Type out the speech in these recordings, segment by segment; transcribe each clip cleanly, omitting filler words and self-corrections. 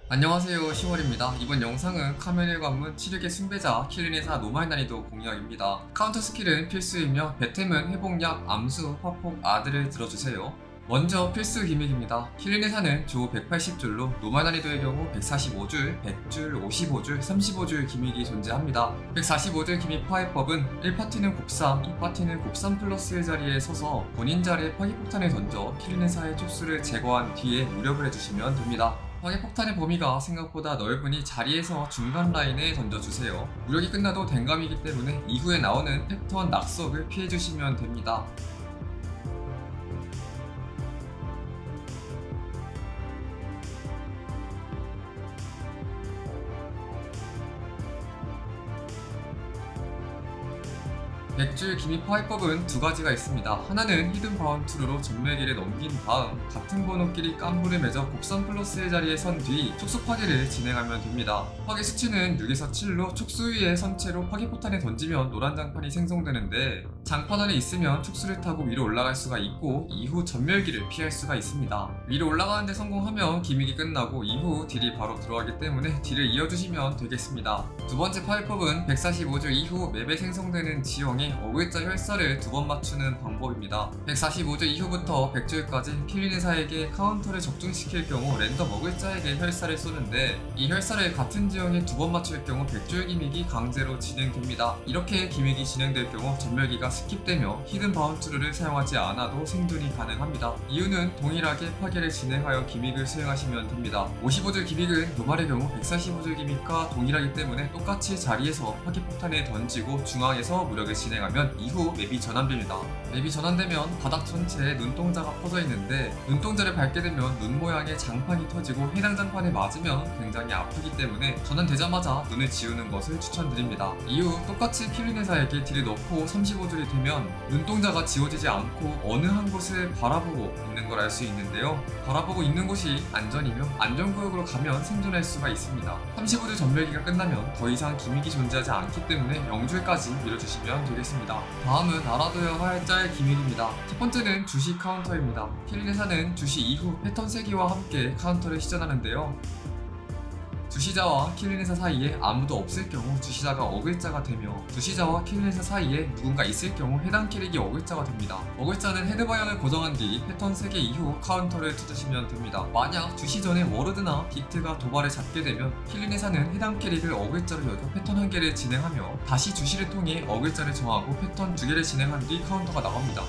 안녕하세요, 10월입니다. 이번 영상은 카멜 관문 치력의 숭배자 킬린의사 노말 난이도 공략입니다. 카운터 스킬은 필수이며 배템은 회복약, 암수, 화폭, 아드를 들어주세요. 먼저 필수 기믹입니다. 킬린의사는 조 180줄로 노말 난이도의 경우 145줄, 100줄, 55줄, 35줄 기믹이 존재합니다. 145줄 기믹 파해법은 1파티는 곱삼, 2파티는 곱삼 플러스의 자리에 서서 본인 자리에 파괴폭탄을 던져 킬린의사의 촉수를 제거한 뒤에 무력을 해주시면 됩니다. 파괴폭탄의 범위가 생각보다 넓으니 자리에서 중간 라인에 던져주세요. 무력이 끝나도 댕감이기 때문에 이후에 나오는 패턴 낙석을 피해주시면 됩니다. 백줄 기믹 파이법은 두 가지가 있습니다. 하나는 히든 바운트루로 전멸기를 넘긴 다음 같은 번호끼리 깐부를 맺어 곱선 플러스의 자리에 선 뒤 촉수 파괴를 진행하면 됩니다. 파괴 수치는 6에서 7로 촉수 위에 선체로 파괴포탄을 던지면 노란 장판이 생성되는데 장판 안에 있으면 촉수를 타고 위로 올라갈 수가 있고 이후 전멸기를 피할 수가 있습니다. 위로 올라가는데 성공하면 기믹이 끝나고 이후 딜이 바로 들어가기 때문에 딜을 이어주시면 되겠습니다. 두 번째 파이법은 145줄 이후 맵에 생성되는 지형에 어글자 혈사를 두 번 맞추는 방법입니다. 145줄 이후부터 100줄까지 킬린의사에게 카운터를 적중시킬 경우 랜덤 어글자에게 혈사를 쏘는데 이 혈사를 같은 지형에 두 번 맞출 경우 100줄 기믹이 강제로 진행됩니다. 이렇게 기믹이 진행될 경우 전멸기가 스킵되며 히든 바운트루를 사용하지 않아도 생존이 가능합니다. 이유는 동일하게 파괴를 진행하여 기믹을 수행하시면 됩니다. 55줄 기믹은 노말의 경우 145줄 기믹과 동일하기 때문에 똑같이 자리에서 파괴폭탄을 던지고 중앙에서 무력을 진행하면 이후 맵이 전환됩니다. 맵이 전환되면 바닥 전체에 눈동자가 퍼져 있는데 눈동자를 밟게 되면 눈 모양의 장판이 터지고 해당 장판에 맞으면 굉장히 아프기 때문에 전환되자마자 눈을 지우는 것을 추천드립니다. 이후 똑같이 킬린의사에게 딜을 넣고 35줄이 되면 눈동자가 지워지지 않고 어느 한 곳을 바라보고 있는 걸 알 수 있는데요. 바라보고 있는 곳이 안전이며 안전구역으로 가면 생존할 수가 있습니다. 35줄 전멸기가 끝나면 더 이상 기믹이 존재하지 않기 때문에 0줄까지 밀어주시면 되겠습니다. 다음은 알아둬야 할 짤 기믹입니다. 첫 번째는 주시 카운터입니다. 킬린의사는 주시 이후 패턴 세기와 함께 카운터를 시전하는데요. 주시자와 킬린의사 사이에 아무도 없을 경우 주시자가 어글자가 되며 주시자와 킬린의사 사이에 누군가 있을 경우 해당 캐릭이 어글자가 됩니다. 어글자는 헤드 방향을 고정한 뒤 패턴 3개 이후 카운터를 쳐주시면 됩니다. 만약 주시 전에 워르드나 비트가 도발을 잡게 되면 킬린의사는 해당 캐릭을 어글자로 여겨 패턴 1개를 진행하며 다시 주시를 통해 어글자를 정하고 패턴 2개를 진행한 뒤 카운터가 나갑니다.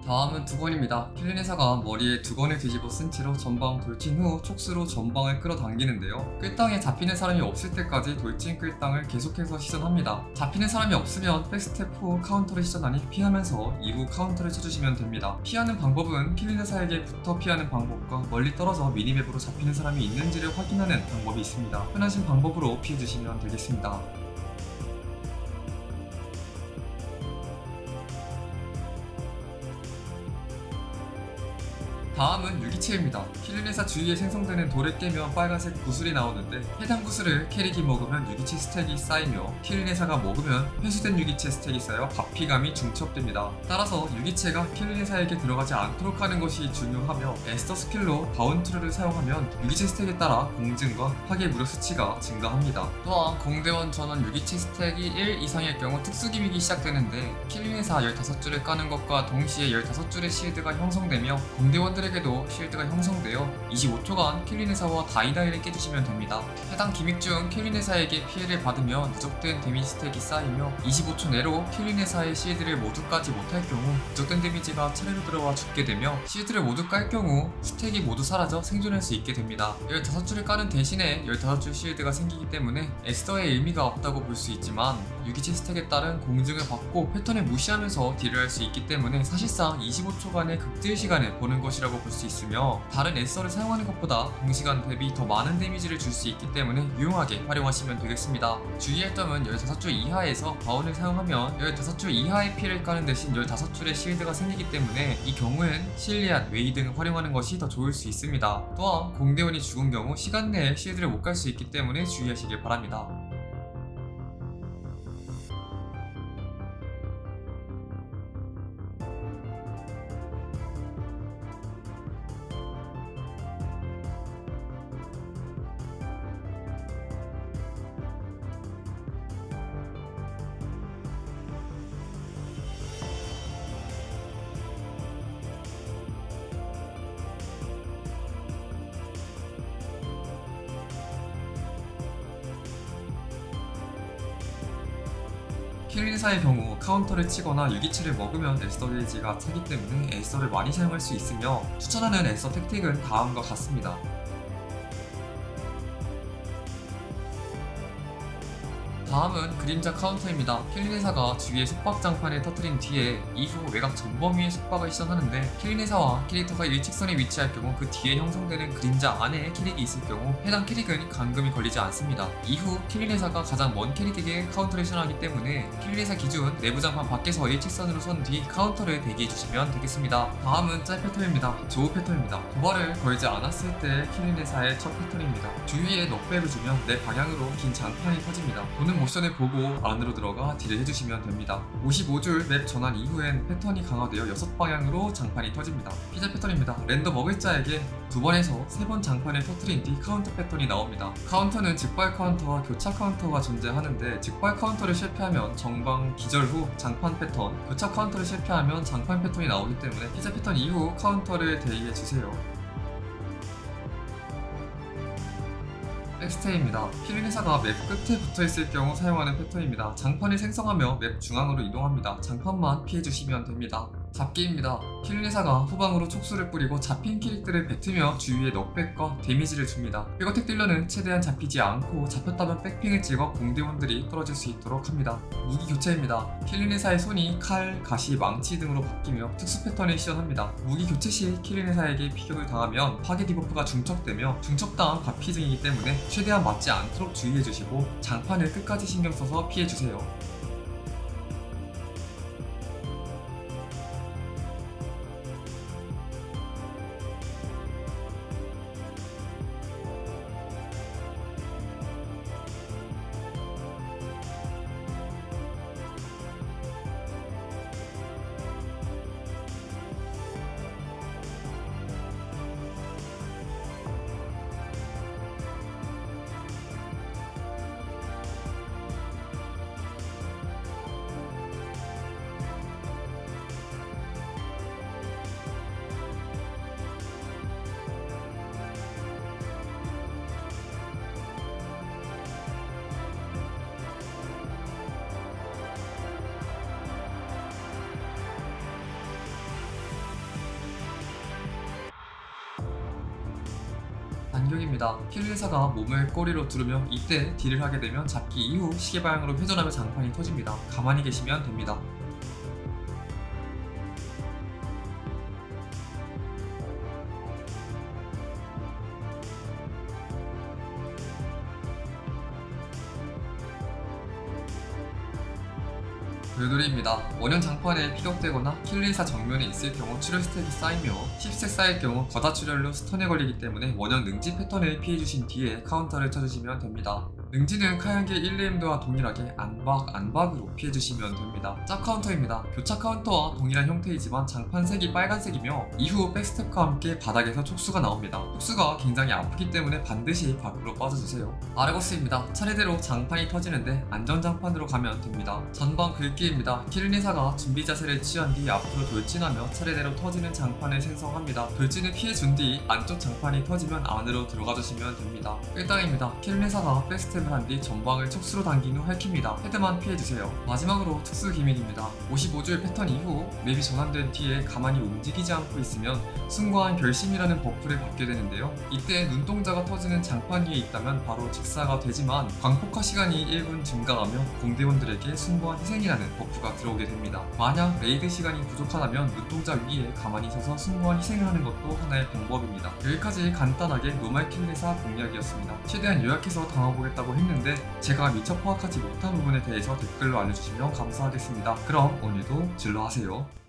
다음은 두건입니다. 킬린의사가 머리에 두건을 뒤집어 쓴 채로 전방 돌진 후 촉수로 전방을 끌어당기는데요. 끌당에 잡히는 사람이 없을 때까지 돌진 끌당을 계속해서 시전합니다. 잡히는 사람이 없으면 백스텝 후 카운터를 시전하니 피하면서 이후 카운터를 쳐주시면 됩니다. 피하는 방법은 킬린의사에게 붙어 피하는 방법과 멀리 떨어져 미니맵으로 잡히는 사람이 있는지를 확인하는 방법이 있습니다. 편하신 방법으로 피해주시면 되겠습니다. 다음은 유기체입니다. 킬린의사 주위에 생성되는 돌을 깨면 빨간색 구슬이 나오는데 해당 구슬을 캐릭이 먹으면 유기체 스택이 쌓이며 킬린의사가 먹으면 회수된 유기체 스택이 쌓여 바피감이 중첩됩니다. 따라서 유기체가 킬린의사에게 들어가지 않도록 하는 것이 중요하며 에스터 스킬로 바운트를 사용하면 유기체 스택에 따라 공증과 파괴 무력 수치가 증가합니다. 또한 공대원 전원 유기체 스택이 1 이상일 경우 특수 기믹이 시작되는데 킬린의사 15줄을 까는 것과 동시에 15줄의 실드가 형성되며 공대원들 에게도 실드가 형성되어 25초간 킬린의사와 다이다이를 깨주시면 됩니다. 해당 기믹 중 킬린의사에게 피해를 받으며 누적된 데미지 스택이 쌓이며 25초 내로 킬린의사의 실드를 모두 까지 못할 경우 누적된 데미지가 차례로 들어와 죽게 되며 실드를 모두 깔 경우 스택이 모두 사라져 생존할 수 있게 됩니다. 15줄을 까는 대신에 15줄 실드가 생기기 때문에 에스더의 의미가 없다고 볼 수 있지만 유기체 스택에 따른 공증을 받고 패턴을 무시하면서 딜을 할 수 있기 때문에 사실상 25초간의 극딜 시간을 보는 것이라고 볼 수 있으며 다른 에서를 사용하는 것보다 동시간 대비 더 많은 데미지를 줄 수 있기 때문에 유용하게 활용하시면 되겠습니다. 주의할 점은 15줄 이하에서 바운을 사용하면 15줄 이하의 피를 까는 대신 15줄의 실드가 생기기 때문에 이 경우엔 실리안, 웨이 등을 활용하는 것이 더 좋을 수 있습니다. 또한 공대원이 죽은 경우 시간 내에 실드를 못 깔 수 있기 때문에 주의하시길 바랍니다. 킬린사의 경우 카운터를 치거나 유기체를 먹으면 에서 게이지가 차기 때문에 에서를 많이 사용할 수 있으며 추천하는 에서 택틱은 다음과 같습니다. 다음은 그림자 카운터입니다. 킬린회사가 주위에 속박장판을 터뜨린 뒤에 이후 외곽 전범위의 속박을 시전하는데 킬린회사와 캐릭터가 일직선에 위치할 경우 그 뒤에 형성되는 그림자 안에 캐릭이 있을 경우 해당 캐릭은 감금이 걸리지 않습니다. 이후 킬린회사가 가장 먼 캐릭에게 카운터를 시전하기 때문에 킬린회사 기준 내부 장판 밖에서 일직선으로 선 뒤 카운터를 대기해주시면 되겠습니다. 다음은 짤 패턴입니다. 조우 패턴입니다. 도발을 걸지 않았을 때 킬린회사의 첫 패턴입니다. 주위에 넉백을 주면 내 방향으로 긴 장판이 터집니다. 보는 모션을 보고 안으로 들어가 딜을 해주시면 됩니다. 55줄 맵 전환 이후엔 패턴이 강화되어 6방향으로 장판이 터집니다. 피자 패턴입니다. 랜덤 먹을 자에게 2번에서 3번 장판을 터뜨린 뒤 카운터 패턴이 나옵니다. 카운터는 직발 카운터와 교차 카운터가 존재하는데 직발 카운터를 실패하면 정방 기절 후 장판 패턴, 교차 카운터를 실패하면 장판 패턴이 나오기 때문에 피자 패턴 이후 카운터를 대기해주세요. 백스테이입니다. 킬린회사가 맵 끝에 붙어있을 경우 사용하는 패턴입니다. 장판을 생성하며 맵 중앙으로 이동합니다. 장판만 피해주시면 됩니다. 잡기입니다. 킬린회사가 후방으로 촉수를 뿌리고 잡힌 캐릭들을 뱉으며 주위에 넉백과 데미지를 줍니다. 백어택 딜러는 최대한 잡히지 않고 잡혔다면 백핑을 찍어 공대원들이 떨어질 수 있도록 합니다. 무기 교체입니다. 킬린회사의 손이 칼, 가시, 망치 등으로 바뀌며 특수 패턴을 시전합니다. 무기 교체 시 킬린회사에게 피격을 당하면 파괴 디버프가 중첩되며 중첩당한 과피증이기 때문에 최대한 맞지 않도록 주의해주시고 장판을 끝까지 신경써서 피해주세요. 반격입니다. 킬린사가 몸을 꼬리로 두르며 이때 딜을 하게 되면 잡기 이후 시계 방향으로 회전하며 장판이 터집니다. 가만히 계시면 됩니다. 별돌이입니다. 원형 장판에 피격되거나 킬린사 정면에 있을 경우 출혈 스택이 쌓이며 10세 쌓일 경우 거다 출혈로 스턴에 걸리기 때문에 원형 능지 패턴을 피해주신 뒤에 카운터를 쳐주시면 됩니다. 능지는 카양계 1레임드와 동일하게 안박으로 피해주시면 됩니다. 짝 카운터입니다. 교차 카운터와 동일한 형태이지만 장판색이 빨간색이며 이후 백스텝과 함께 바닥에서 촉수가 나옵니다. 촉수가 굉장히 아프기 때문에 반드시 밖으로 빠져주세요. 아르거스입니다. 차례대로 장판이 터지는데 안전장판으로 가면 됩니다. 전방 긁기입니다. 킬린회사가 준비 자세를 취한 뒤 앞으로 돌진하며 차례대로 터지는 장판을 생성합니다. 돌진을 피해준 뒤 안쪽 장판이 터지면 안으로 들어가주시면 됩니다. 1당입니다. 킬린회사가 백스텝 한 뒤 전방을 촉수로 당긴 후 핥힙니다. 헤드만 피해주세요. 마지막으로 특수 기믹입니다. 55줄 패턴 이후 맵이 전환된 뒤에 가만히 움직이지 않고 있으면 숭고한 결심이라는 버프를 받게 되는데요. 이때 눈동자가 터지는 장판 위에 있다면 바로 직사가 되지만 광폭화 시간이 1분 증가하며 공대원들에게 숭고한 희생이라는 버프가 들어오게 됩니다. 만약 레이드 시간이 부족하다면 눈동자 위에 가만히 서서 숭고한 희생을 하는 것도 하나의 방법입니다. 여기까지 간단하게 노말 킬린회사 공략이었습니다. 최대한 요약해서 담아보겠다고 했는데 제가 미처 파악하지 못한 부분에 대해서 댓글로 알려주시면 감사하겠습니다. 그럼 오늘도 진로하세요.